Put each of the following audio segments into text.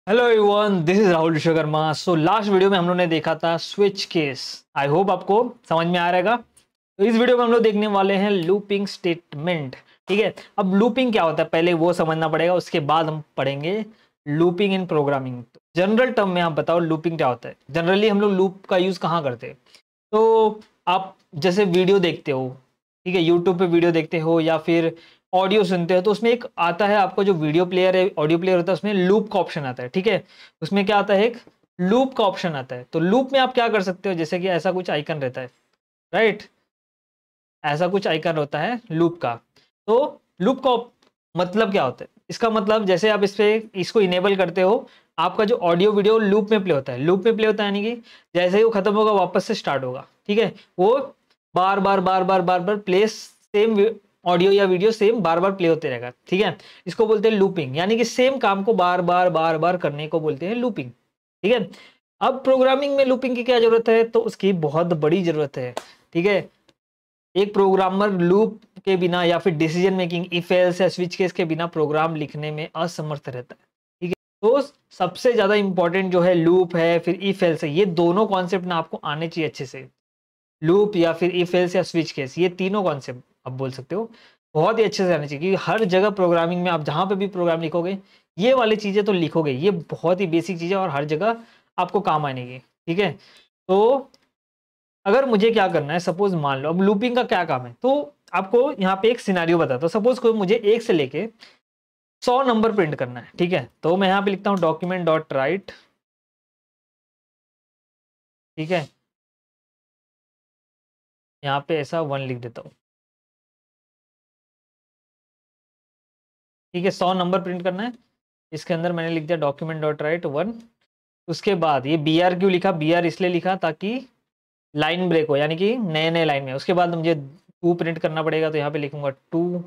Hello everyone, this is Rahul Vishwakarma. So last video में हम लोग ने देखा था स्विच केस। आई होप आपको समझ में आ रहेगा। तो इस वीडियो में हम लोग देखने वाले हैं लूपिंग स्टेटमेंट। ठीक है, अब लूपिंग क्या होता है पहले वो समझना पड़ेगा, उसके बाद हम पढ़ेंगे लूपिंग इन प्रोग्रामिंग। जनरल टर्म में आप बताओ लूपिंग क्या होता है। जनरली हम लोग लूप का यूज कहाँ करते हैं? तो आप जैसे वीडियो देखते हो, ठीक है, यूट्यूब पे वीडियो देखते हो या फिर ऑडियो सुनते हो, तो उसमें एक आता है आपको जो वीडियो प्लेयर है, ऑडियो प्लेयर होता है, उसमें लूप का ऑप्शन आता है। ठीक है, उसमें क्या आता है? एक लूप का ऑप्शन आता है। तो लूप में आप क्या कर सकते हो, जैसे कि ऐसा कुछ आइकन रहता है, राइट? ऐसा कुछ आइकन होता है लूप का। तो लूप का मतलब क्या होता है? इसका मतलब जैसे आप इस पे इसको इनेबल करते हो, आपका जो ऑडियो वीडियो लूप में प्ले होता है। लूप में प्ले होता है यानी कि जैसे ही वो खत्म होगा वापस से स्टार्ट होगा। ठीक है, वो बार बार बार बार बार बार प्ले, सेम ऑडियो या वीडियो सेम बार बार प्ले होते रहेगा। ठीक है, इसको बोलते हैं लूपिंग, यानी कि सेम काम को बार बार बार बार करने को बोलते हैं लूपिंग। ठीक है, अब प्रोग्रामिंग में लूपिंग की क्या जरूरत है? तो उसकी बहुत बड़ी जरूरत है। ठीक है, एक प्रोग्रामर लूप के बिना या फिर डिसीजन मेकिंग, इफ एल्स या स्विच केस के बिना प्रोग्राम लिखने में असमर्थ रहता है। ठीक है, तो सबसे ज्यादा इंपॉर्टेंट जो है लूप है, फिर इफ एल्स है। ये दोनों कॉन्सेप्ट ना आपको आने चाहिए अच्छे से। लूप या फिर इफ एल्स या स्विच केस, ये तीनों कॉन्सेप्ट आप बोल सकते हो, बहुत ही अच्छे से आने चाहिए। क्योंकि हर जगह प्रोग्रामिंग में आप जहां पे भी प्रोग्राम लिखोगे ये वाली चीजें तो लिखोगे, ये बहुत ही बेसिक चीजें और हर जगह आपको काम आएंगी। ठीक है, तो अगर मुझे क्या करना है, सपोज मान लो, अब लूपिंग का क्या काम है, तो आपको यहाँ पे एक सिनेरियो बताता हूँ। सपोज कोई मुझे 1 से लेके 100 नंबर प्रिंट करना है। ठीक है, तो मैं यहाँ पे लिखता हूँ डॉक्यूमेंट डॉट राइट। ठीक है, यहाँ पे ऐसा 1 लिख देता हूँ। ठीक है, 100 नंबर प्रिंट करना है। इसके अंदर मैंने लिख दिया डॉक्यूमेंट डॉट राइट 1। उसके बाद ये बी आर क्यों लिखा? बी आर इसलिए लिखा ताकि लाइन ब्रेक हो, यानी कि नए नए लाइन में। उसके बाद मुझे 2 प्रिंट करना पड़ेगा, तो यहाँ पे लिखूंगा 2।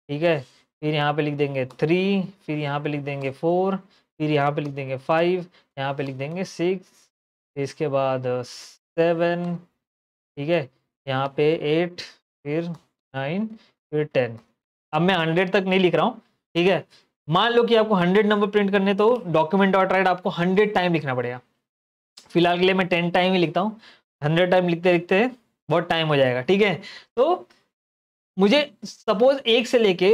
ठीक है, फिर यहाँ पे लिख देंगे 3, फिर यहाँ पे लिख देंगे 4, फिर यहाँ पे लिख देंगे 5, यहाँ पे लिख देंगे 6, इसके बाद 7। ठीक है, यहाँ पे 8, फिर 9, फिर 10। अब मैं 100 तक नहीं लिख रहा हूँ। ठीक है, मान लो कि आपको 100 नंबर प्रिंट करने, तो डॉक्यूमेंट डॉट राइट आपको 100 टाइम लिखना पड़ेगा। फिलहाल के लिए मैं 10 टाइम ही लिखता हूँ। 100 टाइम लिखते लिखते बहुत टाइम हो जाएगा। ठीक है, तो मुझे सपोज 1 से लेके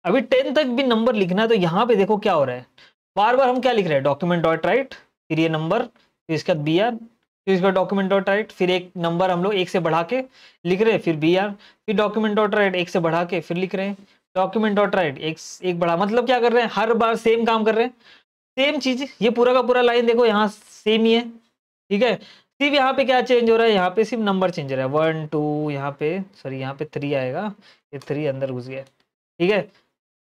अभी 10 तक भी नंबर लिखना है। तो यहाँ पे देखो क्या हो रहा है, बार बार हम क्या लिख रहे हैं? डॉक्यूमेंट डॉट राइट, फिर ये नंबर, फिर इसका बी आर, फिर इसका डॉक्यूमेंट डॉट राइट, फिर एक नंबर हम लोग 1 से बढ़ा के लिख रहे हैं, फिर बी आर, फिर डॉक्यूमेंट डॉट राइट 1 से बढ़ा के फिर लिख रहे हैं, डॉक्यूमेंट डॉट राइट एक बढ़ा। मतलब क्या कर रहे हैं? हर बार सेम काम कर रहे हैं, सेम चीज। ये पूरा का पूरा लाइन देखो यहाँ सेम ही है। ठीक है, सिर्फ यहाँ पे क्या चेंज हो रहा है? यहाँ पे सिर्फ नंबर चेंज हो रहा है। 1 2, यहाँ पे सॉरी यहाँ पे 3 आएगा, ये 3 अंदर घुस गया। ठीक है,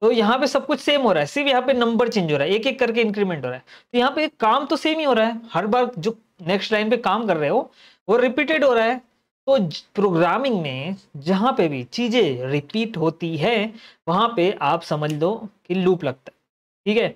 तो यहाँ पे सब कुछ सेम हो रहा है, सिर्फ यहाँ पे नंबर चेंज हो रहा है, एक एक करके इंक्रीमेंट हो रहा है। तो यहाँ पे काम तो सेम ही हो रहा है, हर बार जो नेक्स्ट लाइन पे काम कर रहे हो वो रिपीटेड हो रहा है। तो प्रोग्रामिंग में जहां पे भी चीजें रिपीट होती है वहां पे आप समझ लो कि लूप लगता है। ठीक है,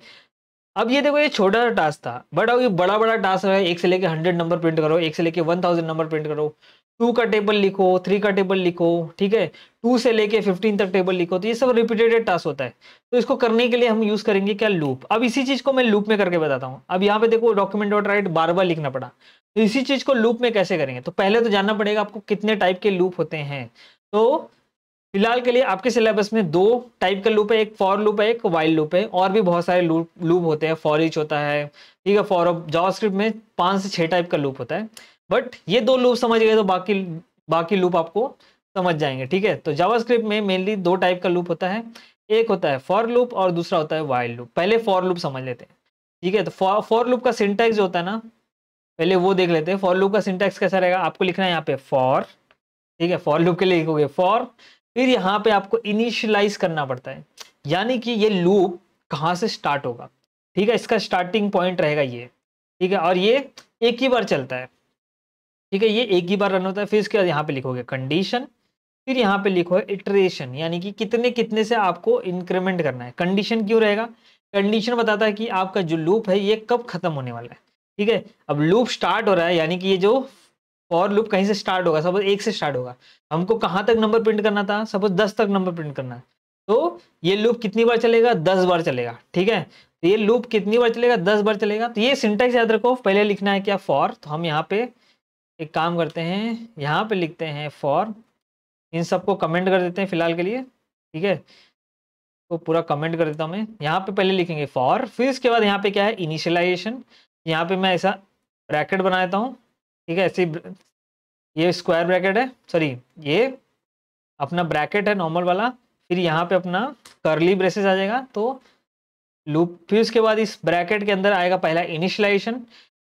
अब ये देखो ये छोटा सा टास्क था, बट अब ये बड़ा बड़ा टास्क है। 1 से लेके 100 नंबर प्रिंट करो, 1 से लेके 1000 नंबर प्रिंट करो, 2 का टेबल लिखो, 3 का टेबल लिखो। ठीक है, 2 से लेके 15 तक टेबल लिखो। तो ये सब रिपीटेड टास्क होता है। तो इसको करने के लिए हम यूज करेंगे क्या? लूप। अब इसी चीज को मैं लूप में करके बताता हूँ। अब यहाँ पे देखो डॉक्यूमेंट डॉट राइट बार बार लिखना पड़ा, तो इसी चीज को लूप में कैसे करेंगे? तो पहले तो जानना पड़ेगा आपको कितने टाइप के लूप होते हैं। तो फिलहाल के लिए आपके सिलेबस में 2 टाइप का लूप है, एक फॉर लूप है, एक वाइल लूप है। और भी बहुत सारे लूप होते हैं, फॉर ईच होता है। ठीक है, फॉर जावास्क्रिप्ट में 5 से 6 टाइप का लूप होता है। बट ये 2 लूप समझ गए तो बाकी बाकी लूप आपको समझ जाएंगे। ठीक है, तो जावास्क्रिप्ट में मेनली 2 टाइप का लूप होता है, एक होता है फॉर लूप और दूसरा होता है वाइल लूप। पहले फॉर लूप समझ लेते हैं। ठीक है, तो फॉर लूप का सिंटैक्स जो होता है ना, पहले वो देख लेते हैं। फॉर लूप का सिंटैक्स कैसा रहेगा? आपको लिखना है यहाँ पे फॉर। ठीक है, फॉर लूप के लिए लिखोगे फॉर, फिर यहाँ पे आपको इनिशियलाइज करना पड़ता है, यानी कि ये लूप कहाँ से स्टार्ट होगा। ठीक है, इसका स्टार्टिंग पॉइंट रहेगा ये। ठीक है, और ये एक ही बार चलता है। ठीक है, ये एक ही बार रन होता है। फिर इसके बाद यहाँ पे लिखोगे कंडीशन, फिर यहाँ पे लिखो इटरेशन, यानी कि कितने कितने से आपको इंक्रीमेंट करना है। कंडीशन क्यों रहेगा? कंडीशन बताता है कि आपका जो लूप है ये कब खत्म होने वाला है। ठीक है, अब लूप स्टार्ट हो रहा है, यानी कि ये जो फॉर लूप कहीं से स्टार्ट होगा, सपोज 1 से स्टार्ट होगा। हमको कहाँ तक नंबर प्रिंट करना था? सपोज 10 तक नंबर प्रिंट करना है। तो ये लूप कितनी बार चलेगा? 10 बार चलेगा। ठीक है, तो ये लूप कितनी बार चलेगा, 10 बार चलेगा। तो ये सिंटैक्स याद रखो, पहले लिखना है क्या, फॉर। तो हम यहाँ पे एक काम करते हैं, यहाँ पे लिखते हैं फॉर, इन सबको कमेंट कर देते हैं फिलहाल के लिए, ठीक है। तो पूरा कमेंट कर देता हूँ मैं। यहाँ पे पहले लिखेंगे फॉर, फिर इसके बाद यहाँ पे क्या है, इनिशियलाइजेशन। यहाँ पे मैं ऐसा ब्रैकेट बना देता हूँ, ठीक है। ऐसे ये स्क्वायर ब्रैकेट है, सॉरी ये अपना ब्रैकेट है नॉर्मल वाला, फिर यहाँ पे अपना कर्ली ब्रेसेस आ जाएगा, तो लूप। फिर उसके बाद इस ब्रैकेट के अंदर आएगा पहला इनिशियलाइजेशन।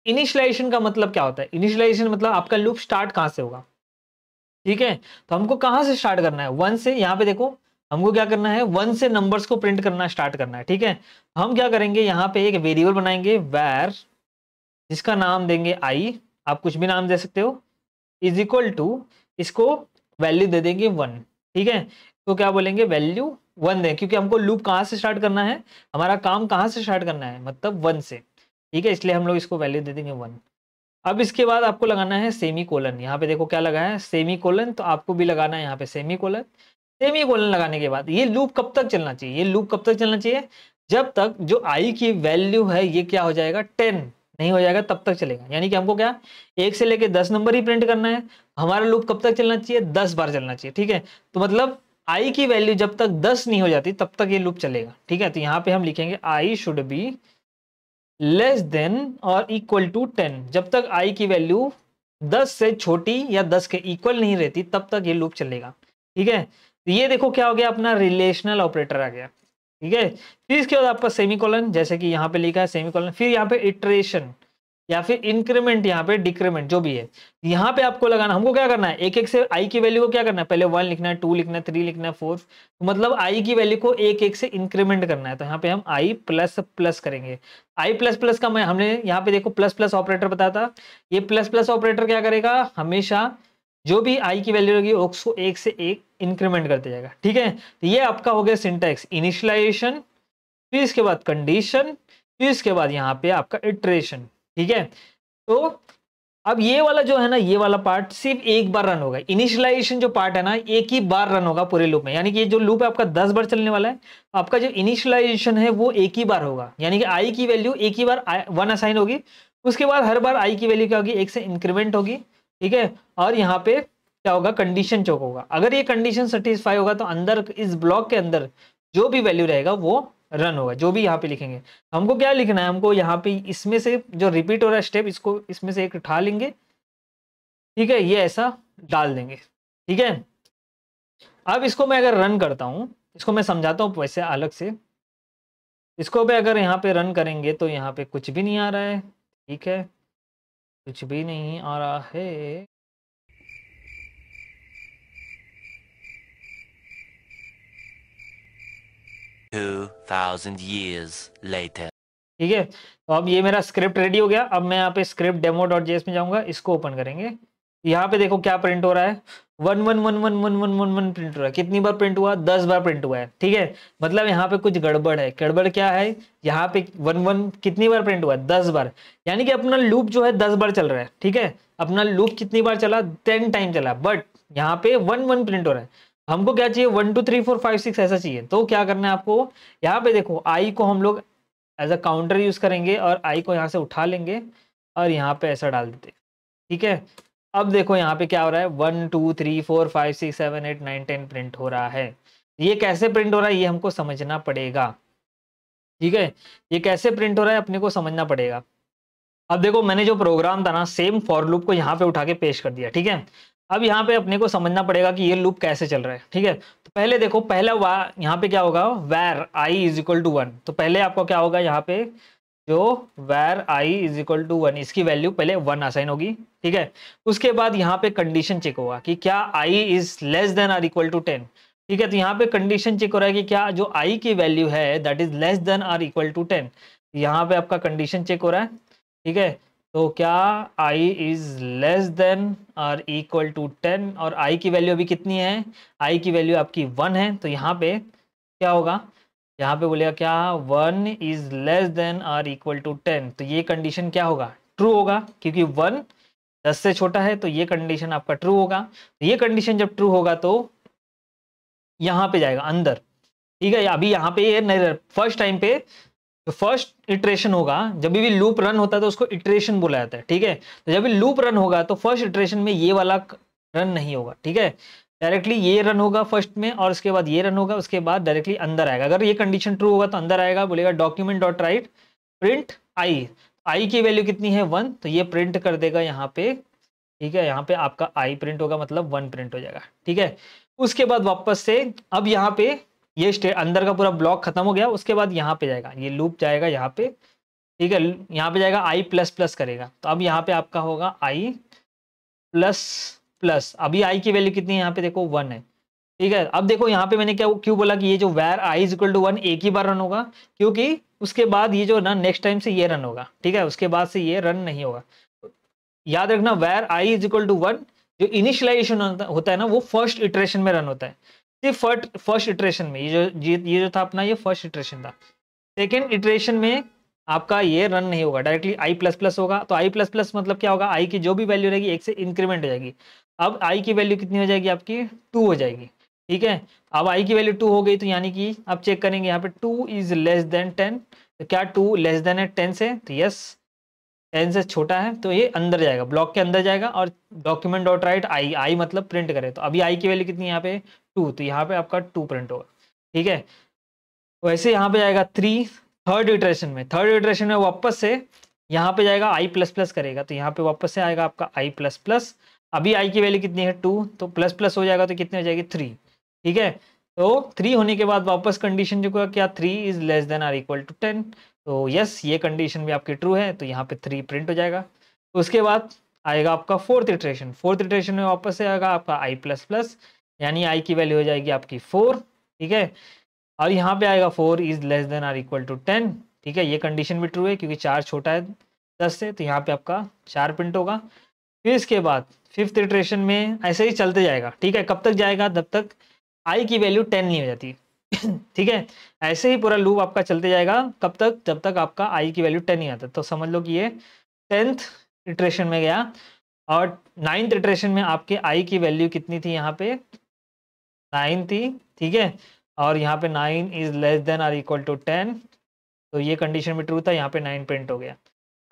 इनिशियलाइजेशन का मतलब क्या होता है, इनिशियलाइजेशन मतलब आपका लूप स्टार्ट कहाँ से होगा, ठीक है। तो हमको कहाँ से स्टार्ट करना है, 1 से। यहाँ पे देखो हमको क्या करना है, 1 से नंबर्स को प्रिंट करना स्टार्ट करना है, ठीक है। हम क्या करेंगे, यहाँ पे एक वेरिएबल बनाएंगे वैर, जिसका नाम देंगे आई, आप कुछ भी नाम दे सकते हो, इज इक्वल टू, इसको वैल्यू दे देंगे 1, ठीक है। तो क्या बोलेंगे, वैल्यू 1 दें, क्योंकि हमको लूप कहाँ से स्टार्ट करना है, हमारा काम कहाँ से स्टार्ट करना है, मतलब 1 से, ठीक है। इसलिए हम लोग इसको वैल्यू दे देंगे 1। अब इसके बाद आपको लगाना है सेमी कोलन। यहाँ पे देखो क्या लगा है, सेमी कोलन, तो आपको भी लगाना है यहाँ पे सेमी कोलन। सेमी कोलन लगाने के बाद ये लूप कब तक चलना चाहिए, ये लूप कब तक चलना चाहिए, जब तक जो आई की वैल्यू है ये क्या हो जाएगा, 10 नहीं हो जाएगा तब तक चलेगा। यानी कि हमको क्या 1 से लेके 10 नंबर ही प्रिंट करना है। हमारा लूप कब तक चलना चाहिए, 10 बार चलना चाहिए, ठीक है। तो मतलब आई की वैल्यू जब तक 10 नहीं हो जाती तब तक ये लूप चलेगा, ठीक है। तो यहाँ पे हम लिखेंगे आई शुड बी लेस देन और इक्वल टू 10। जब तक आई की वैल्यू 10 से छोटी या 10 के इक्वल नहीं रहती तब तक ये लूप चलेगा, ठीक है। तो ये देखो क्या हो गया, अपना रिलेशनल ऑपरेटर आ गया, ठीक है। फिर इसके बाद आपका सेमीकोलन, जैसे कि यहाँ पे लिखा है सेमीकोलन, फिर यहाँ पे इटरेशन या फिर इंक्रीमेंट, यहाँ पे डिक्रीमेंट, जो भी है यहाँ पे आपको लगाना। हमको क्या करना है, एक एक से आई की वैल्यू को क्या करना है, पहले 1 लिखना है, 2 लिखना है, 3 लिखना है, 4, तो मतलब आई की वैल्यू को एक एक से इंक्रीमेंट करना है। तो यहाँ पे हम आई प्लस प्लस करेंगे। आई प्लस प्लस का मैं हमने यहाँ पे देखो प्लस प्लस ऑपरेटर बताया था, ये प्लस प्लस ऑपरेटर क्या करेगा, हमेशा जो भी आई की वैल्यू होगी उसको एक से एक इंक्रीमेंट करते जाएगा, ठीक है। तो ये आपका हो गया सिंटैक्स, इनिशियलाइजेशन, फिर इसके बाद कंडीशन, फिर इसके बाद यहाँ पे आपका इटरेशन, ठीक है। तो अब ये वाला जो है ना, ये वाला पार्ट सिर्फ एक बार रन होगा। इनिशियलाइजेशन जो पार्ट है ना, एक ही बार रन होगा पूरे लूप में। यानी कि ये जो लूप है आपका 10 बार चलने वाला है, आपका जो इनिशियलाइजेशन है वो एक ही बार होगा। यानी कि आई की वैल्यू एक ही बार 1 असाइन होगी, उसके बाद हर बार आई की वैल्यू क्या होगी, 1 से इंक्रीमेंट होगी, ठीक है। और यहाँ पे क्या होगा, कंडीशन चेक होगा। अगर ये कंडीशन सेटिस्फाई होगा तो अंदर इस ब्लॉक के अंदर जो भी वैल्यू रहेगा वो रन होगा, जो भी यहाँ पे लिखेंगे। हमको क्या लिखना है, हमको यहाँ पे इसमें से जो रिपीट हो रहा है स्टेप, इसको इसमें से एक उठा लेंगे, ठीक है, ये ऐसा डाल देंगे, ठीक है। अब इसको मैं अगर रन करता हूँ, इसको मैं समझाता हूँ वैसे अलग से। इसको भी अगर यहाँ पे रन करेंगे तो यहाँ पे कुछ भी नहीं आ रहा है, ठीक है, कुछ भी नहीं आ रहा है। 2000 years later. ठीक है। तो अब ये मेरा स्क्रिप्ट रेडी हो गया। अब मैं यहाँ पे स्क्रिप्ट demo.js में जाऊंगा, इसको ओपन करेंगे। यहाँ पे देखो क्या प्रिंट हो रहा है, 11111111 प्रिंट हो रहा है। कितनी बार प्रिंट हुआ, 10 बार प्रिंट हुआ है, ठीक है। मतलब यहाँ पे कुछ गड़बड़ है। गड़बड़ क्या है, यहाँ पे 11 कितनी बार प्रिंट हुआ है, 10 बार। यानी कि अपना लूप जो है 10 बार चल रहा है, ठीक है। अपना लूप कितनी बार चला, 10 टाइम चला, बट यहाँ पे 11 प्रिंट हो रहा है। हमको क्या चाहिए, 1 2 3 4 5 6 ऐसा चाहिए। तो क्या करना है आपको, यहाँ पे देखो आई को हम लोग एज अ काउंटर यूज करेंगे और आई को यहाँ से उठा लेंगे और यहाँ पे ऐसा डाल देते, ठीक है। अब देखो यहाँ पे क्या हो रहा है, 1 2 3 4 5 6 7 8 9 10 प्रिंट हो रहा है। ये कैसे प्रिंट हो रहा है ये हमको समझना पड़ेगा, ठीक है। ये कैसे प्रिंट हो रहा है अपने को समझना पड़ेगा। अब देखो मैंने जो प्रोग्राम था ना, सेम फॉर लूप को यहाँ पे उठा के पेश कर दिया, ठीक है। अब यहाँ पे अपने को समझना पड़ेगा कि ये लूप कैसे चल रहा है, ठीक है। तो पहले देखो, पहला यहाँ पे क्या होगा, वैर आई इज इक्वल टू 1। तो पहले आपको क्या होगा, यहाँ पे जो वैर आई इज इक्वल टू 1, इसकी वैल्यू पहले 1 असाइन होगी, ठीक है। उसके बाद यहाँ पे कंडीशन चेक होगा कि क्या i is less than or equal to 10, ठीक है। तो यहाँ पे कंडीशन चेक हो रहा है कि क्या जो आई की वैल्यू है that is less than or equal to 10। यहाँ पे आपका कंडीशन चेक हो रहा है, ठीक है। तो क्या i इज लेस देन और इक्वल टू 10, और i की वैल्यू अभी कितनी है, i की वैल्यू आपकी 1 है। तो यहाँ पे क्या होगा, यहाँ पे बोलेगा क्या 1 इज लेस देन और इक्वल टू 10। तो ये कंडीशन क्या होगा, ट्रू होगा, क्योंकि 1 10 से छोटा है, तो ये कंडीशन आपका ट्रू होगा। तो ये कंडीशन जब ट्रू होगा तो यहाँ पे जाएगा अंदर, ठीक है। अभी यहाँ पे ये नहीं, फर्स्ट टाइम पे तो फर्स्ट इटरेशन होगा, जब भी लूप रन होता है तो उसको इटरेशन बोला जाता है, ठीक है। तो जब भी लूप रन होगा तो फर्स्ट इटरेशन में ये वाला रन नहीं होगा, ठीक है। डायरेक्टली ये रन होगा फर्स्ट में और उसके बाद ये रन होगा, उसके बाद डायरेक्टली अंदर आएगा। अगर ये कंडीशन ट्रू होगा तो अंदर आएगा, बोलेगा document dot right print I की वैल्यू कितनी है 1, तो ये प्रिंट कर देगा यहाँ पे, ठीक है। यहाँ पे आपका आई प्रिंट होगा, मतलब 1 प्रिंट हो जाएगा, ठीक है। उसके बाद वापस से अब यहाँ पे ये अंदर का पूरा ब्लॉक खत्म हो गया, उसके बाद यहाँ पे जाएगा, ये लूप जाएगा यहाँ पे, ठीक है। यहाँ पे जाएगा आई प्लस प्लस करेगा, तो अब यहाँ पे आपका होगा आई प्लस प्लस। अभी आई की वैल्यू कितनी है यहाँ पे देखो 1 है, ठीक है। अब देखो यहाँ पे मैंने क्या क्यों बोला कि ये जो वैर आई इज इक्वल टू 1 एक ही बार रन होगा, क्योंकि उसके बाद ये जो ना नेक्स्ट टाइम से ये रन होगा, ठीक है। उसके बाद से ये रन नहीं होगा। याद रखना वैर आई इज इक्वल टू 1 जो इनिशियलाइजेशन होता है ना, वो फर्स्ट इटरेशन में रन होता है, सिर्फ फर्स्ट इटरेशन में। ये जो था अपना, ये फर्स्ट इटरेशन था। सेकेंड इटरेशन में आपका ये रन नहीं होगा, डायरेक्टली आई प्लस प्लस होगा। तो आई प्लस प्लस मतलब क्या होगा, आई की जो भी वैल्यू रहेगी 1 से इंक्रीमेंट हो जाएगी। अब आई की वैल्यू कितनी हो जाएगी आपकी 2 हो जाएगी, ठीक है। अब आई की वैल्यू 2 हो गई, तो यानी कि अब चेक करेंगे यहाँ पे 2 इज लेस देन 10, तो क्या 2 लेस देन है 10 से, तो यस 10 से छोटा है, तो ये अंदर जाएगा, ब्लॉक के अंदर जाएगा। और डॉक्यूमेंट डॉट राइट आई मतलब प्रिंट करे, तो अभी आई की वैल्यू कितनी है यहाँ पे 2, तो यहाँ पे आपका 2 प्रिंट होगा, ठीक है। वैसे यहाँ पे जाएगा 3 थर्ड इटरेशन में वापस से यहाँ पे जाएगा आई प्लस प्लस करेगा, तो यहाँ पे वापस से आएगा आपका आई प्लस प्लस। अभी आई की वैल्यू कितनी है 2, तो प्लस प्लस हो जाएगा, तो कितनी हो जाएगी 3, ठीक है। तो 3 होने के बाद वापस कंडीशन जो क्या 3 is less than or equal to 10, तो यस ये कंडीशन भी आपकी ट्रू है, तो यहाँ पे 3 प्रिंट हो जाएगा। तो उसके बाद आएगा आपका फोर्थ इटरेशन में वापस से आएगा आपका आई प्लस प्लस, यानी आई की वैल्यू हो जाएगी आपकी 4, ठीक है। और यहाँ पे आएगा 4 is less than or equal to 10, ठीक है। ये कंडीशन भी ट्रू है क्योंकि 4 छोटा है 10 से, तो यहाँ पे आपका 4 प्रिंट होगा। फिर इसके बाद फिफ्थ इटरेशन में ऐसे ही चलते जाएगा, ठीक है। कब तक जाएगा, जब तक आई की वैल्यू 10 नहीं हो जाती ठीक है। ऐसे ही पूरा लूप आपका चलते जाएगा, कब तक, जब तक आपका आई की वैल्यू 10 नहीं आता। तो समझ लो कि ये 10th इटरेशन में गया, और 9th इटरेशन में आपके आई की वैल्यू कितनी थी, यहाँ पे 9 थी, ठीक है। और यहाँ पे 9 is less than or equal to 10, तो ये कंडीशन में ट्रू था, यहाँ पे 9 प्रिंट हो गया।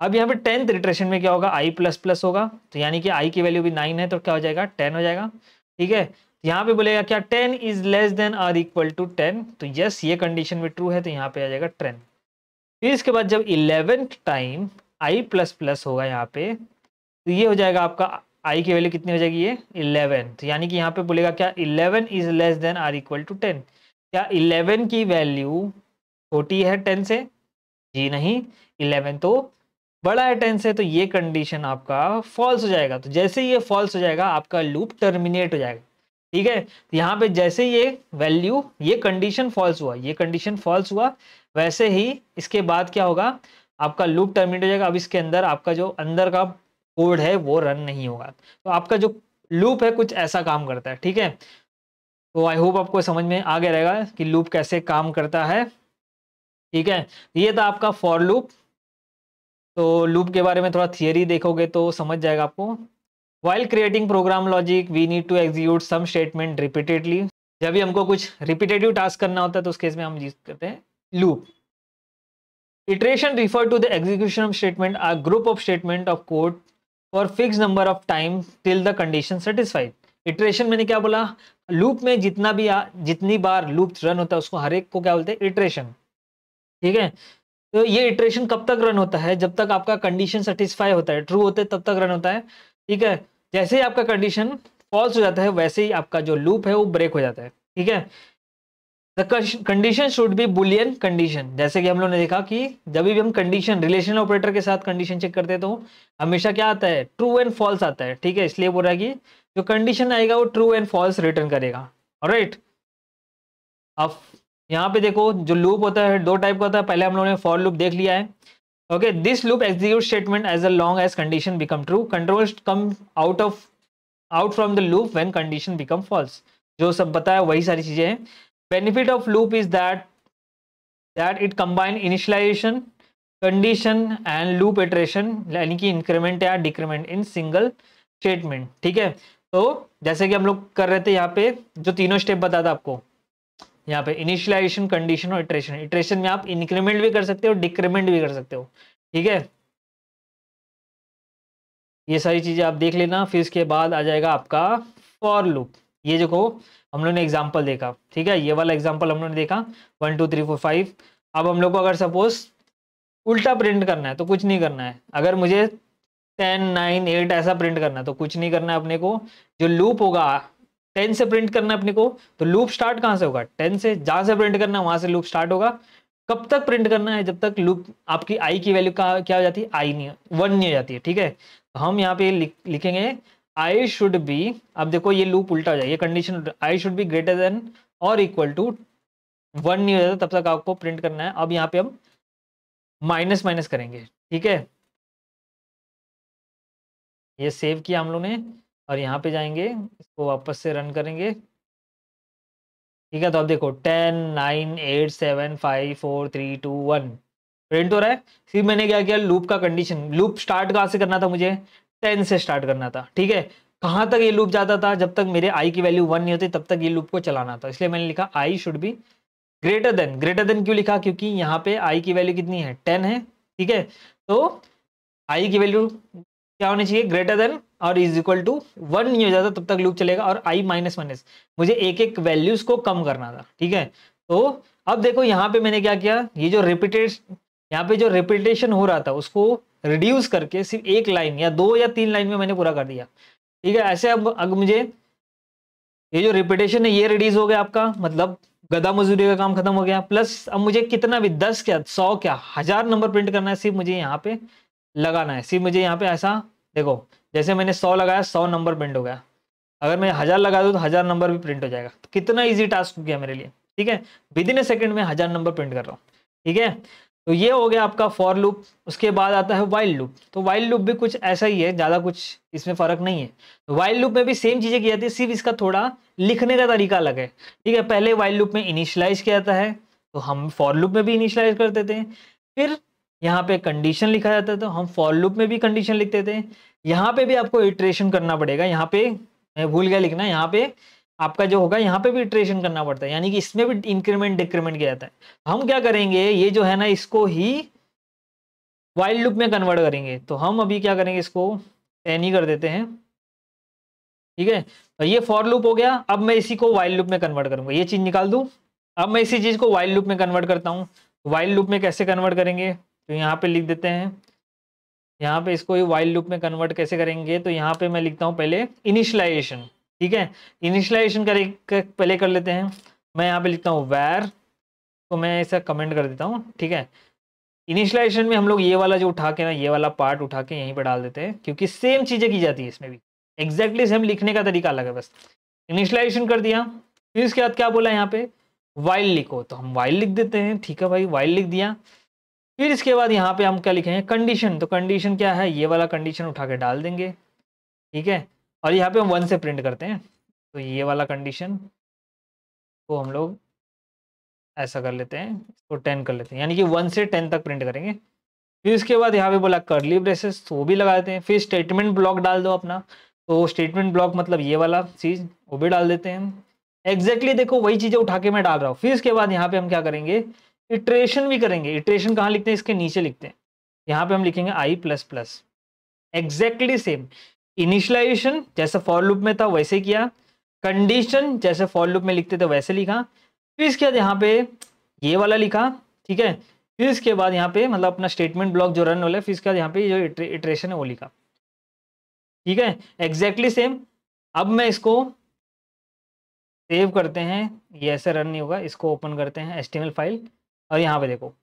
अब यहाँ पे 10th इटरेशन में क्या होगा, आई प्लस प्लस होगा, तो यानी कि आई की वैल्यू भी 9 है, तो क्या हो जाएगा 10 हो जाएगा, ठीक है। यहाँ पे बोलेगा क्या 10 is less than or equal to 10, तो यस ये कंडीशन भी ट्रू है, तो यहाँ पे आ जाएगा 10। फिर इसके बाद जब 11th time I plus plus होगा यहाँ पे, तो ये हो जाएगा आपका आई की वैल्यू कितनी हो जाएगी, ये 11, तो यानी कि यहाँ पे बोलेगा क्या 11 is less than or equal to 10, क्या 11 की वैल्यू छोटी है 10 से, जी नहीं, 11 तो बड़ा है 10 से, तो ये कंडीशन आपका फॉल्स हो जाएगा। तो जैसे ये फॉल्स हो जाएगा आपका लूप टर्मिनेट हो जाएगा, ठीक है। तो यहाँ पे जैसे ये वैल्यू, ये कंडीशन फॉल्स हुआ, वैसे ही इसके बाद क्या होगा, आपका लूप टर्मिनेट हो जाएगा। अब इसके अंदर आपका जो अंदर का कोड है वो रन नहीं होगा। तो आपका जो लूप है कुछ ऐसा काम करता है, ठीक है। तो आई होप आपको समझ में आ गया रहेगा कि लूप कैसे काम करता है, ठीक है। ये था आपका फॉर लूप। तो लूप के बारे में थोड़ा थियरी देखोगे तो समझ जाएगा आपको। While creating program logic we need to execute some statement repeatedly. जब भी हमको कुछ रिपीटेटिव टास्क करना होता है तो उस केस में हम यूज करते हैं loop. Iteration refer to the execution of statement, a group of statement of code for fix number of time till the condition satisfied. Iteration मैंने क्या बोला, लूप में जितनी बार लूप रन होता है उसको हर एक को क्या बोलते हैं, इटरेशन, ठीक है। तो ये इटरेशन कब तक रन होता है, जब तक आपका कंडीशन सेटिस्फाई होता है, ट्रू होते तब तक रन होता है, ठीक है। जैसे ही आपका कंडीशन फॉल्स हो जाता है वैसे ही आपका जो लूप है वो ब्रेक हो जाता है, ठीक है। The condition should be Boolean condition. जैसे कि हम लोग ने देखा कि जब भी हम कंडीशन रिलेशनल ऑपरेटर के साथ कंडीशन चेक करते हैं तो हमेशा क्या आता है, ट्रू एंड फॉल्स आता है, ठीक है। इसलिए बोल रहा है कि जो कंडीशन आएगा वो ट्रू एंड फॉल्स रिटर्न करेगा, ऑलराइट। अब यहाँ पे देखो जो लूप होता है 2 टाइप का होता है। पहले हम लोगों ने फॉर लूप देख लिया है, okay. This loop execute statement as long as condition become true, controls come out from the loop when condition become false. जो सब बताया वही सारी चीजें हैं। Benefit of loop is that it combine initialization, condition and loop iteration, यानी कि increment या डिक्रीमेंट इन सिंगल स्टेटमेंट, ठीक है। तो जैसे कि हम लोग कर रहे थे यहाँ पे जो तीनों स्टेप बताया था आपको, यहाँ पे इनिशियलाइजेशन, कंडीशन और इटरेशन। इटरेशन में आप इंक्रीमेंट भी कर सकते हो, डिक्रीमेंट भी कर सकते हो, ठीक है। ये सारी चीजें आप देख लेना। फिर इसके बाद आ जाएगा आपका फॉर लूप। ये देखो हम लोग ने एग्जांपल देखा, ठीक है, ये वाला एग्जांपल हम लोग ने देखा 1 2 3 4 5। अब हम लोग को अगर सपोज उल्टा प्रिंट करना है तो कुछ नहीं करना है। अगर मुझे 10 9 8 ऐसा प्रिंट करना है तो कुछ नहीं करना है अपने को। जो लूप होगा 10 से प्रिंट करना है अपने को, तो लूप स्टार्ट कहाँ से होगा? 10 से। जहां से प्रिंट करना है वहां से लूप स्टार्ट होगा। कब तक प्रिंट करना है? जब तक लूप आपकी आई की वैल्यू का क्या हो जाती है? आई नहीं, 1 नहीं हो जाती है, ठीक है। तो हम यहाँ पे लिखेंगे आई शुड बी। अब देखो ये लूप उल्टा हो जाए, ये condition I should be greater then और इक्वल टू 1 नहीं हो जाता, तब तक आपको प्रिंट करना है। अब यहाँ पे हम माइनस माइनस करेंगे, ठीक है। ये सेव किया हम लोग ने और यहाँ पे जाएंगे, इसको वापस से रन करेंगे, ठीक है। तो अब देखो 10 9 8 7 5 4 3 2 1 प्रिंट हो रहा है। फिर मैंने क्या किया, लूप का कंडीशन, लूप स्टार्ट कहाँ से करना था मुझे? 10 से स्टार्ट करना था, ठीक है। कहाँ तक ये लूप जाता था? जब तक मेरे आई की वैल्यू 1 नहीं होती तब तक ये लूप को चलाना था। इसलिए मैंने लिखा आई should be greater then. Greater than क्यों लिखा? क्योंकि यहाँ पे आई की वैल्यू कितनी है? 10 है, ठीक है। तो आई की वैल्यू क्या होनी चाहिए? ग्रेटर देन और इज इक्वल टू 1 नहीं हो जाता तब तक लूप चलेगा। और आई माइनस माइनस मुझे एक एक वैल्यूज को कम करना था, ठीक है। तो अब देखो यहाँ पे मैंने क्या किया, ये जो यहाँ पे जो रिपीटेशन हो रहा था उसको रिड्यूस करके सिर्फ एक लाइन या 2 या 3 लाइन में मैंने पूरा कर दिया, ठीक है। ऐसे अब मुझे ये जो रिपीटेशन है ये रिड्यूस हो गया आपका, मतलब गधा मजदूरी का काम खत्म हो गया। प्लस अब मुझे कितना भी 10 क्या 100 क्या 1000 नंबर प्रिंट करना है, सिर्फ मुझे यहाँ पे लगाना है। सिर्फ मुझे यहाँ पे ऐसा देखो, जैसे मैंने 100 लगाया 100 नंबर प्रिंट हो गया। अगर मैं 1000 लगा दूँ तो 1000 नंबर भी प्रिंट हो जाएगा। तो कितना इजी टास्क हो गया मेरे लिए, ठीक है। विद इन ए सेकेंड में 1000 नंबर प्रिंट कर रहा हूँ, ठीक है। तो ये हो गया आपका फॉर लूप। उसके बाद आता है वाइल लूप। तो वाइल लूप भी कुछ ऐसा ही है, ज़्यादा कुछ इसमें फर्क नहीं है। वाइल लूप में भी सेम चीज़ें की जाती है, सिर्फ इसका थोड़ा लिखने का तरीका अलग है, ठीक है। पहले वाइल लूप में इनिशियलाइज किया जाता है, तो हम फॉर लूप में भी इनिशियलाइज कर देते हैं। फिर यहाँ पे कंडीशन लिखा जाता है, तो हम फॉर लूप में भी कंडीशन लिख देते हैं। यहाँ पे भी आपको इटरेशन करना पड़ेगा। यहाँ पे मैं भूल गया लिखना, यहाँ पे आपका जो होगा यहाँ पे भी इटरेशन करना पड़ता है, यानी कि इसमें भी इंक्रीमेंट डिक्रीमेंट किया जाता है। हम क्या करेंगे, ये जो है ना इसको ही वाइल लूप में कन्वर्ट करेंगे। तो हम अभी क्या करेंगे, इसको 10 ही कर देते हैं, ठीक है। तो ये फॉर लूप हो गया। अब मैं इसी को वाइल लूप में कन्वर्ट करूंगा, ये चीज निकाल दूं। अब मैं इसी चीज को वाइल लूप में कन्वर्ट करता हूँ। वाइल लूप में कैसे कन्वर्ट करेंगे, तो यहाँ पे लिख देते हैं। यहाँ पे इसको वाइल लूप में कन्वर्ट कैसे करेंगे, तो यहाँ पे मैं लिखता हूँ पहले इनिशियलाइजेशन, ठीक है। इनिशियलाइजेशन पहले कर लेते हैं। मैं यहाँ पे लिखता हूँ वैर, तो मैं ऐसा कमेंट कर देता हूँ, ठीक है। इनिशियलाइजेशन में हम लोग ये वाला जो उठा के ना, ये वाला पार्ट उठा के यहीं पर डाल देते हैं, क्योंकि सेम चीज़ें की जाती है इसमें भी, एग्जैक्टली सेम, लिखने का तरीका अलग है बस। इनिशियलाइजेशन कर दिया। फिर इसके बाद क्या बोला यहाँ पे, वाइल लिखो, तो हम वाइल लिख देते हैं, ठीक है भाई, वाइल लिख दिया। फिर इसके बाद यहाँ पे हम क्या लिखेंगे, कंडीशन। तो कंडीशन क्या है, ये वाला कंडीशन उठा के डाल देंगे, ठीक है। और यहाँ पे हम 1 से प्रिंट करते हैं, तो ये वाला कंडीशन को हम लोग ऐसा कर लेते हैं, इसको 10 कर लेते हैं, यानी कि 1 से 10 तक प्रिंट करेंगे। फिर इसके बाद यहाँ पे बोला कर्ली ब्रेसेस, तो वो भी लगा देते हैं। फिर स्टेटमेंट ब्लॉक डाल दो अपना, तो स्टेटमेंट ब्लॉक मतलब ये वाला चीज़, वो भी डाल देते हैं। एग्जैक्टली देखो वही चीज़ें उठा के मैं डाल रहा हूँ। फिर इसके बाद यहाँ पे हम क्या करेंगे, इटरेशन भी करेंगे। इटरेशन कहाँ लिखते हैं, इसके नीचे लिखते हैं। यहाँ पे हम लिखेंगे i plus plus, exactly same. Initialization जैसे फॉर लूप में था वैसे किया, कंडीशन जैसे फॉर लूप में लिखते थे वैसे लिखा। फिर इसके बाद यहाँ पे ये वाला लिखा, ठीक है। फिर इसके बाद यहाँ पे मतलब अपना स्टेटमेंट ब्लॉक जो रन वाला है, फिर इसके बाद यहाँ पे जो इटरेशन है वो लिखा, ठीक है, एग्जैक्टली सेम। अब मैं इसको सेव करते हैं, ये ऐसे रन नहीं होगा, इसको ओपन करते हैं HTML फाइल, और यहाँ पे देखो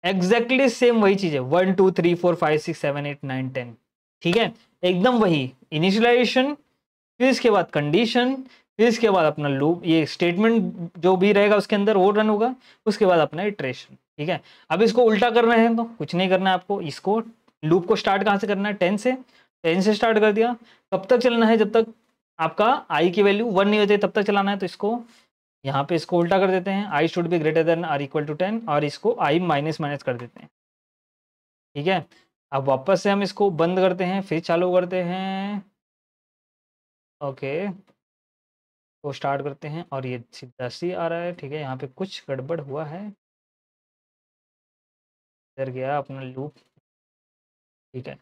एग्जैक्टली सेम वही चीज़ है, 1 2 3 4 5 6 7 8 9 10, ठीक है, एकदम वही। इनिशियलाइजेशन, फिर इसके बाद कंडीशन, फिर इसके बाद अपना लूप, ये स्टेटमेंट जो भी रहेगा उसके अंदर वो रन होगा, उसके बाद अपना इटरेशन, ठीक है। अब इसको उल्टा करना है तो कुछ नहीं करना है आपको, इसको लूप को स्टार्ट कहाँ से करना है, 10 से स्टार्ट कर दिया। कब तक चलना है, जब तक आपका आई की वैल्यू 1 नहीं होती तब तक चलाना है। तो इसको यहाँ पे इसको उल्टा कर देते हैं, i should be greater than or equal to 10, और इसको आई माइनस माइनस कर देते हैं, ठीक है। अब वापस से हम इसको बंद करते हैं, फिर चालू करते हैं, ओके। को स्टार्ट करते हैं और ये सीधा सी आ रहा है। ठीक है, यहाँ पे कुछ गड़बड़ हुआ है, इधर गया अपना लूप। ठीक है,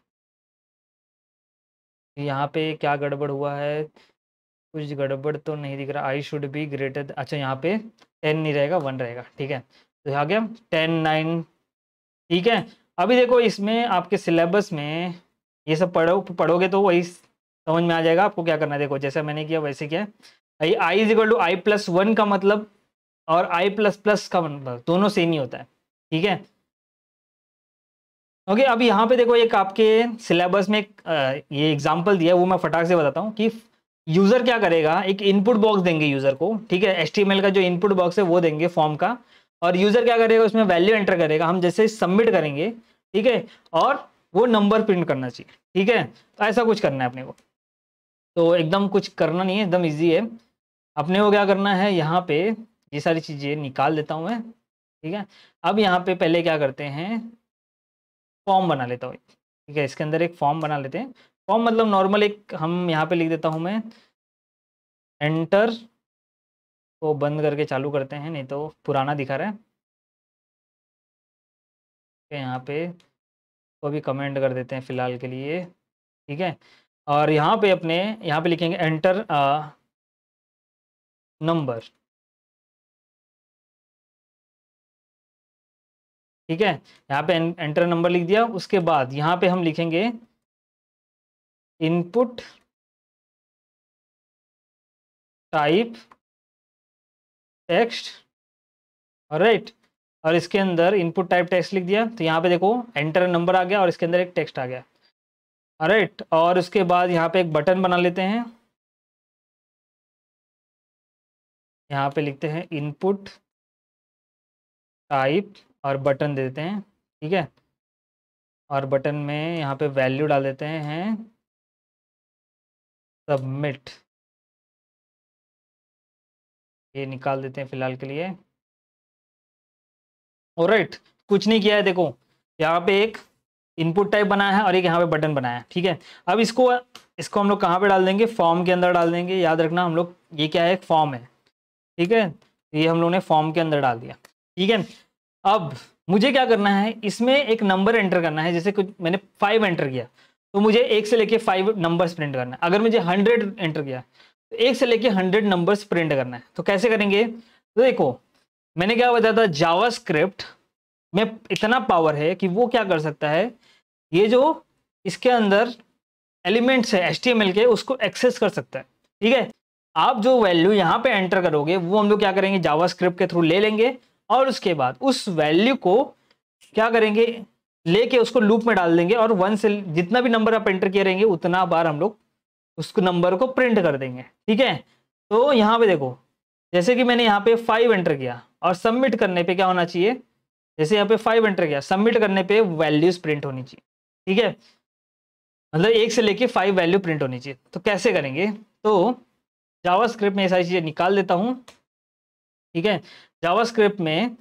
यहाँ पे क्या गड़बड़ हुआ है, कुछ गड़बड़ तो नहीं दिख रहा। आई शुड बी ग्रेटर, अच्छा यहाँ पे 10 नहीं रहेगा 1 रहेगा। ठीक है, तो आ गया 10 9। ठीक है, अभी देखो इसमें आपके सिलेबस में ये सब पढ़ोगे तो वही समझ में आ जाएगा आपको क्या करना है। देखो जैसे मैंने किया वैसे किया। I is equal to i plus 1 का मतलब और आई प्लस प्लस का मतलब दोनों सेम ही होता है। ठीक है, ओके। अब यहाँ पे देखो एक आपके सिलेबस में एक ये एग्जांपल दिया है, वो मैं फटाक से बताता हूँ कि यूजर क्या करेगा। एक इनपुट बॉक्स देंगे यूजर को। ठीक है, एचटीएमएल का जो इनपुट बॉक्स है वो देंगे फॉर्म का, और यूजर क्या करेगा उसमें वैल्यू एंटर करेगा। हम जैसे सबमिट करेंगे, ठीक है, और वो नंबर प्रिंट करना चाहिए। ठीक है, तो ऐसा कुछ करना है अपने को। तो एकदम कुछ करना नहीं है, एकदम ईजी है। अपने को क्या करना है, यहाँ पे ये सारी चीज़ें निकाल देता हूँ मैं। ठीक है, अब यहाँ पे पहले क्या करते हैं, फॉर्म बना लेता हूँ। ठीक है, इसके अंदर एक फॉर्म बना लेते हैं। फॉर्म मतलब नॉर्मल एक, हम यहाँ पे लिख देता हूँ मैं, एंटर को बंद करके चालू करते हैं, नहीं तो पुराना दिखा रहा है। ठीक है, यहाँ पे को भी कमेंट कर देते हैं फिलहाल के लिए। ठीक है, और यहाँ पे अपने यहाँ पे लिखेंगे एंटर नंबर। ठीक है, यहाँ पे एंटर नंबर लिख दिया। उसके बाद यहाँ पे हम लिखेंगे इनपुट टाइप टेक्स्ट, राइट। और इसके अंदर इनपुट टाइप टेक्स्ट लिख दिया, तो यहाँ पे देखो एंटर नंबर आ गया और इसके अंदर एक टेक्स्ट आ गया, राइट। और उसके बाद यहाँ पे एक बटन बना लेते हैं। यहाँ पे लिखते हैं इनपुट टाइप और बटन दे देते हैं। ठीक है, और बटन में यहाँ पे वैल्यू डाल देते हैं सबमिट। ये निकाल देते हैं फिलहाल के लिए, ऑलराइट। कुछ नहीं किया है, देखो यहाँ पे एक इनपुट टाइप बनाया है और एक यहाँ पे बटन बनाया है। ठीक है, अब इसको हम लोग कहाँ पे डाल देंगे, फॉर्म के अंदर डाल देंगे। याद रखना हम लोग, ये क्या है, एक फॉर्म है। ठीक है, ये हम लोग ने फॉर्म के अंदर डाल दिया। ठीक है, अब मुझे क्या करना है, इसमें एक नंबर एंटर करना है। जैसे कुछ मैंने 5 एंटर किया, तो मुझे 1 से लेके 5 नंबर्स प्रिंट करना है। अगर मुझे 100 एंटर किया, तो 1 से लेके 100 नंबर्स प्रिंट करना है। तो कैसे करेंगे, तो देखो मैंने क्या बताया था, जावास्क्रिप्ट में इतना पावर है कि वो क्या कर सकता है, ये जो इसके अंदर एलिमेंट्स है HTML के, उसको एक्सेस कर सकता है। ठीक है, आप जो वैल्यू यहाँ पे एंटर करोगे वो हम लोग क्या करेंगे, जावास्क्रिप्ट के थ्रू ले लेंगे, और उसके बाद उस वैल्यू को क्या करेंगे, लेके उसको लूप में डाल देंगे, और 1 से जितना भी नंबर आप एंटर किए रहेंगे उतना बार हम लोग उस नंबर को प्रिंट कर देंगे। ठीक है, तो यहाँ पे देखो जैसे कि मैंने यहाँ पे 5 एंटर किया, और सबमिट करने पे क्या होना चाहिए, जैसे यहाँ पे 5 एंटर किया, सबमिट करने पे वैल्यूज प्रिंट होनी चाहिए। ठीक है, मतलब 1 से लेके 5 वैल्यू प्रिंट होनी चाहिए। तो कैसे करेंगे, तो जावास्क्रिप्ट में ये सारी चीज़ें निकाल देता हूँ। ठीक है, जावास्क्रिप्ट में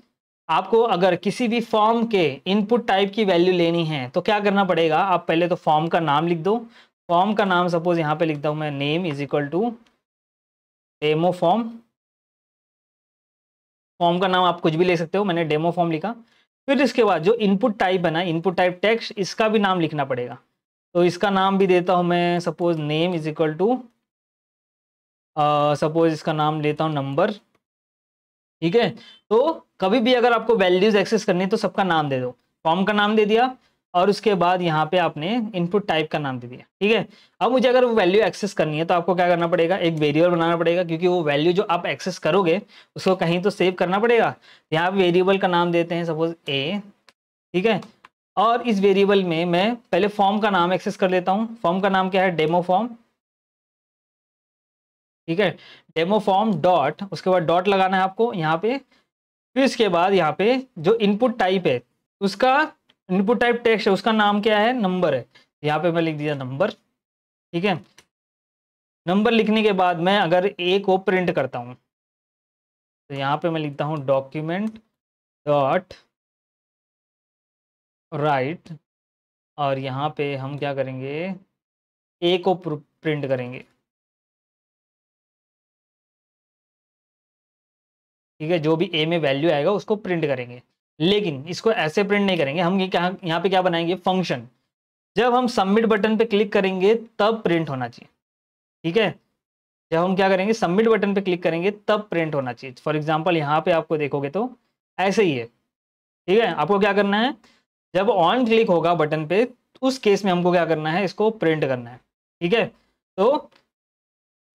आपको अगर किसी भी फॉर्म के इनपुट टाइप की वैल्यू लेनी है तो क्या करना पड़ेगा, आप पहले तो फॉर्म का नाम लिख दो। फॉर्म का नाम सपोज यहाँ पे लिखता हूँ मैं, name is equal to demo form. Form का नाम आप कुछ भी ले सकते हो, मैंने डेमो फॉर्म लिखा। फिर इसके बाद जो इनपुट टाइप है ना, इनपुट टाइप टेक्स्ट, इसका भी नाम लिखना पड़ेगा। तो इसका नाम भी देता हूँ मैं, suppose name is equal to, suppose इसका नाम लेता हूँ नंबर। ठीक है, तो कभी भी अगर आपको वैल्यूज एक्सेस करनी है तो सबका नाम दे दो। फॉर्म का नाम दे दिया, और उसके बाद यहाँ पे आपने इनपुट टाइप का नाम दे दिया। ठीक है, अब मुझे अगर वो वैल्यू एक्सेस करनी है तो आपको क्या करना पड़ेगा, एक वेरिएबल बनाना पड़ेगा, क्योंकि वो वैल्यू जो आप एक्सेस करोगे उसको कहीं तो सेव करना पड़ेगा। यहाँ वेरिएबल का नाम देते हैं सपोज ए। ठीक है, और इस वेरिएबल में मैं पहले फॉर्म का नाम एक्सेस कर लेता हूँ। फॉर्म का नाम क्या है, डेमो फॉर्म। ठीक है, डेमो फॉर्म डॉट, उसके बाद डॉट लगाना है आपको यहाँ पे। फिर इसके बाद यहाँ पे जो इनपुट टाइप है उसका, इनपुट टाइप टेक्स्ट है उसका नाम क्या है, नंबर है। यहाँ पे मैं लिख दिया नंबर। ठीक है, नंबर लिखने के बाद मैं अगर ए को प्रिंट करता हूँ, तो यहाँ पे मैं लिखता हूँ डॉक्यूमेंट डॉट राइट, और यहाँ पे हम क्या करेंगे, ए को प्रिंट करेंगे। ठीक है, जो भी ए में वैल्यू आएगा उसको प्रिंट करेंगे। लेकिन इसको ऐसे प्रिंट नहीं करेंगे हम, ये क्या यहाँ पे क्या बनाएंगे, फंक्शन। जब हम सबमिट बटन पे क्लिक करेंगे तब प्रिंट होना चाहिए। ठीक है, जब हम क्या करेंगे, सबमिट बटन पे क्लिक करेंगे तब प्रिंट होना चाहिए। फॉर एग्जांपल यहाँ पे आपको देखोगे तो ऐसे ही है। ठीक है, आपको क्या करना है, जब ऑन क्लिक होगा बटन पे उस केस में हमको क्या करना है, इसको प्रिंट करना है। ठीक है, तो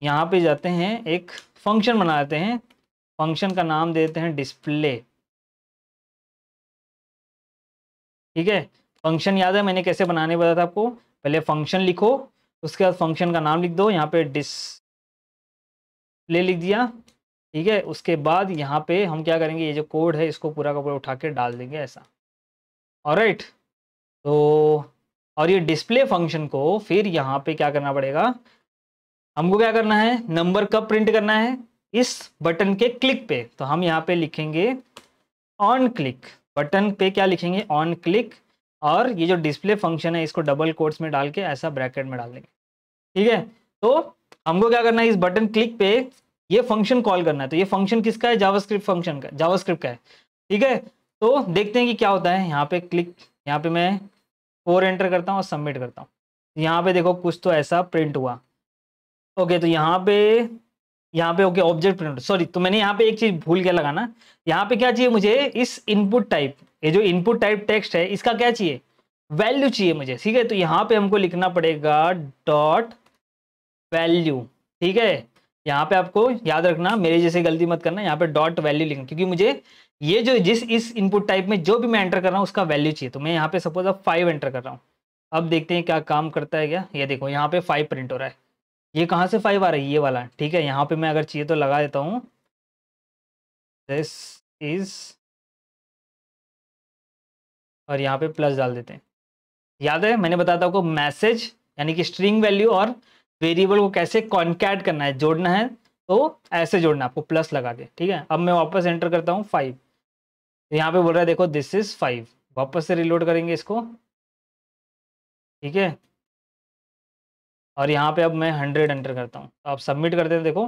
यहाँ पे जाते हैं, एक फंक्शन बनाते हैं, फंक्शन का नाम देते हैं डिस्प्ले। ठीक है, फंक्शन याद है मैंने कैसे बनाने बताया था आपको, पहले फंक्शन लिखो, उसके बाद फंक्शन का नाम लिख दो, यहाँ पे डिस्प्ले लिख दिया। ठीक है, उसके बाद यहाँ पे हम क्या करेंगे, ये जो कोड है इसको पूरा का पूरा उठा के डाल देंगे ऐसा। ऑलराइट, तो और ये डिस्प्ले फंक्शन को फिर यहाँ पे क्या करना पड़ेगा, हमको क्या करना है, नंबर कब प्रिंट करना है, इस बटन के क्लिक पे। तो हम यहाँ पे लिखेंगे ऑन क्लिक, बटन पे क्या लिखेंगे, ऑन क्लिक, और ये जो डिस्प्ले फंक्शन है इसको डबल कोट्स में डाल के ऐसा ब्रैकेट में डाल देंगे। ठीक है, तो हमको क्या करना है, इस बटन क्लिक पे ये फंक्शन कॉल करना है। तो ये फंक्शन किसका है, जावास्क्रिप्ट फंक्शन का, जावास्क्रिप्ट का है। ठीक है, तो देखते हैं कि क्या होता है। यहाँ पे क्लिक, यहाँ पे मैं 4 एंटर करता हूँ और सबमिट करता हूँ। यहाँ पे देखो कुछ तो ऐसा प्रिंट हुआ। ओके, तो यहाँ पे ओके ऑब्जेक्ट प्रिंट, सॉरी, तो मैंने यहाँ पे एक चीज भूल के लगाना। यहाँ पे क्या चाहिए मुझे, इस इनपुट टाइप, ये जो इनपुट टाइप टेक्स्ट है इसका क्या चाहिए, वैल्यू चाहिए मुझे। ठीक है, तो यहाँ पे हमको लिखना पड़ेगा डॉट वैल्यू। ठीक है, यहाँ पे आपको याद रखना, मेरे जैसे गलती मत करना, यहाँ पे डॉट वैल्यू लिखना, क्योंकि मुझे ये जो इस इनपुट टाइप में जो भी मैं एंटर कर रहा हूँ उसका वैल्यू चाहिए। तो मैं यहाँ पे सपोज अब 5 एंटर कर रहा हूँ। अब देखते हैं क्या काम करता है क्या। ये देखो यहाँ पे 5 प्रिंट हो रहा है। ये कहाँ से 5 आ रहा है, ये वाला। ठीक है, यहाँ पे मैं अगर चाहिए तो लगा देता हूँ दिस इज, और यहाँ पे प्लस डाल देते हैं। याद है मैंने बताया था आपको, मैसेज यानी कि स्ट्रिंग वैल्यू और वेरिएबल को कैसे कॉन्कैट करना है, जोड़ना है, तो ऐसे जोड़ना है आपको, प्लस लगा के। ठीक है, अब मैं वापस एंटर करता हूँ 5। तो यहाँ पे बोल रहा है देखो दिस इज 5, वापस से रिलोड करेंगे इसको। ठीक है, और यहाँ पे अब मैं 100 एंटर करता हूँ, तो आप सबमिट करते हैं, देखो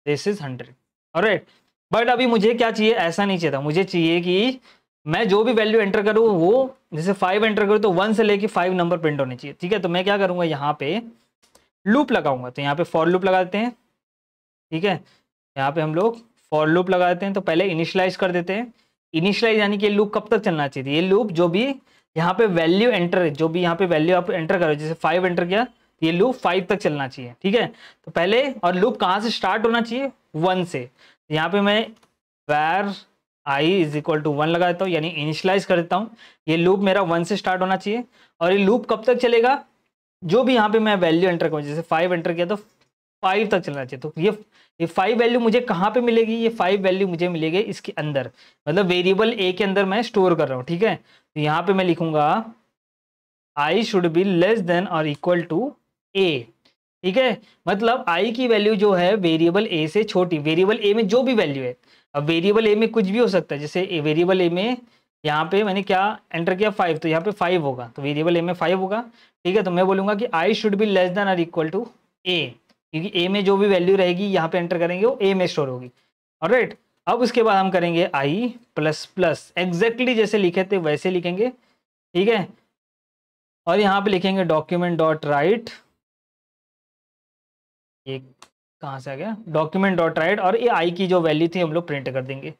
दिस इज 100। ऑलराइट, बट अभी मुझे क्या चाहिए, ऐसा नहीं चाहिए था, मुझे चाहिए कि मैं जो भी वैल्यू एंटर करूँ वो, जैसे 5 एंटर करूँ तो 1 से लेके 5 नंबर प्रिंट होने चाहिए। ठीक है, तो मैं क्या करूँगा, यहाँ पे लूप लगाऊंगा। तो यहाँ पे फॉर लूप लगा देते हैं। ठीक है, यहाँ पे हम लोग फॉर लूप लगा देते हैं। तो पहले इनिशियलाइज कर देते हैं। इनिशियलाइज यानी कि लूप कब तक चलना चाहिए, ये लूप जो भी यहाँ पे वैल्यू एंटर, जो भी यहाँ पे वैल्यू आप एंटर करो, जैसे 5 एंटर किया, ये लूप 5 तक चलना चाहिए। ठीक है, तो पहले, और लूप कहाँ से स्टार्ट होना चाहिए, 1 से। यहाँ पे मैं where i is equal to 1 लगा देता हूँ, यानी इनिशियलाइज कर देता हूँ। ये लूप मेरा 1 से स्टार्ट होना चाहिए, और ये लूप कब तक चलेगा, जो भी यहाँ पे मैं वैल्यू एंटर करूँ, जैसे 5 एंटर किया तो 5 तक चलना चाहिए। तो ये 5 वैल्यू मुझे कहाँ पे मिलेगी, ये 5 वैल्यू मुझे मिलेगी इसके अंदर, मतलब वेरिएबल ए के अंदर मैं स्टोर कर रहा हूँ। ठीक है, तो यहाँ पे मैं लिखूंगा आई शुड बी लेस देन और इक्वल टू ए। ठीक है, मतलब आई की वैल्यू जो है वेरिएबल ए से छोटी, वेरिएबल ए में जो भी वैल्यू है। अब वेरिएबल ए में कुछ भी हो सकता है, जैसे वेरिएबल ए में यहाँ पे मैंने क्या एंटर किया 5, तो यहाँ पे 5 होगा, तो वेरिएबल ए में 5 होगा। ठीक है, तो मैं बोलूँगा कि आई शुड बी लेस देन और इक्वल टू ए, क्योंकि ए में जो भी वैल्यू रहेगी यहाँ पे एंटर करेंगे वो ए में स्टोर होगी। ऑलराइट, अब उसके बाद हम करेंगे आई प्लस प्लस, एग्जैक्टली जैसे लिखे थे वैसे लिखेंगे। ठीक है, और यहाँ पे लिखेंगे डॉक्यूमेंट डॉट राइट, ये कहाँ से आ गया, डॉक्यूमेंट डॉट राइट, और ये आई की जो वैल्यू थी हम लोग प्रिंट कर देंगे।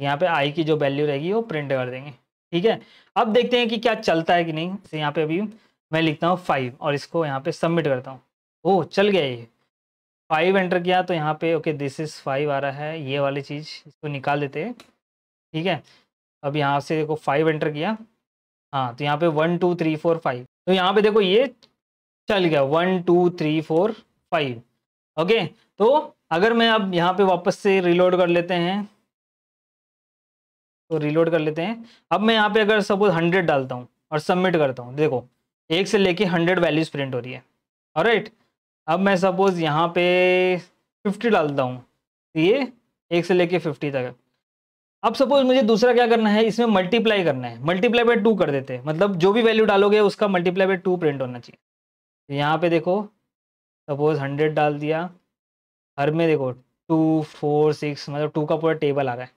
यहाँ पे आई की जो वैल्यू रहेगी वो प्रिंट कर देंगे। ठीक है, अब देखते हैं कि क्या चलता है कि नहीं। तो यहाँ पे अभी मैं लिखता हूँ 5 और इसको यहाँ पे सबमिट करता हूँ। ओह, चल गया ये, 5 एंटर किया तो यहाँ पे ओके दिस इज 5 आ रहा है, ये वाली चीज़ इसको निकाल देते हैं। ठीक है, अब यहाँ से देखो 5 एंटर किया, हाँ, तो यहाँ पे 1 2 3 4 5, तो यहाँ पे देखो ये चल गया 1 2 3 4 5। ओके, तो अगर मैं अब यहाँ पे वापस से रिलोड कर लेते हैं, तो रिलोड कर लेते हैं। अब मैं यहाँ पे अगर सपोज 100 डालता हूँ और सबमिट करता हूँ, देखो 1 से लेके 100 वैल्यूज प्रिंट हो रही है। ऑलराइट, अब मैं सपोज यहाँ पे 50 डालता हूँ, तो ये 1 से लेके 50 तक है। अब सपोज मुझे दूसरा क्या करना है, इसमें मल्टीप्लाई करना है, मल्टीप्लाई बाय 2 कर देते हैं, मतलब जो भी वैल्यू डालोगे उसका मल्टीप्लाई बाय 2 प्रिंट होना चाहिए। तो यहाँ पे देखो सपोज 100 डाल दिया, हर में देखो 2 4 6, मतलब 2 का पूरा टेबल आ रहा है।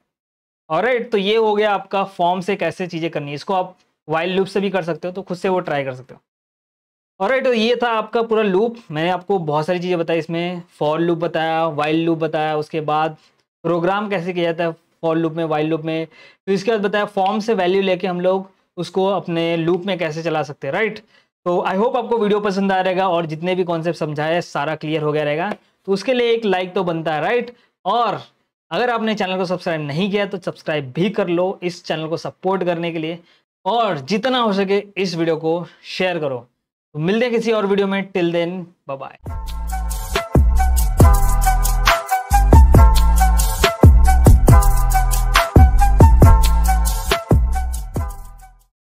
ऑलराइट, तो ये हो गया आपका फॉर्म से कैसे चीज़ें करनी है। इसको आप वाइल लूप से भी कर सकते हो, तो खुद से वो ट्राई कर सकते हो। ऑलराइट, तो ये था आपका पूरा लूप। मैंने आपको बहुत सारी चीज़ें बताई इसमें, फॉर लूप बताया, वाइल लूप बताया, उसके बाद प्रोग्राम कैसे किया जाता है फॉर लूप में, वाइल लूप में, तो इसके बाद बताया फॉर्म से वैल्यू लेके हम लोग उसको अपने लूप में कैसे चला सकते हैं, राइट। तो आई होप आपको वीडियो पसंद आया रहेगा और जितने भी कॉन्सेप्ट समझाए सारा क्लियर हो गया रहेगा। तो उसके लिए एक लाइक तो बनता है, राइट। और अगर आपने चैनल को सब्सक्राइब नहीं किया तो सब्सक्राइब भी कर लो इस चैनल को सपोर्ट करने के लिए, और जितना हो सके इस वीडियो को शेयर करो। तो मिलते हैं किसी और वीडियो में, टिल देन बाय बाय।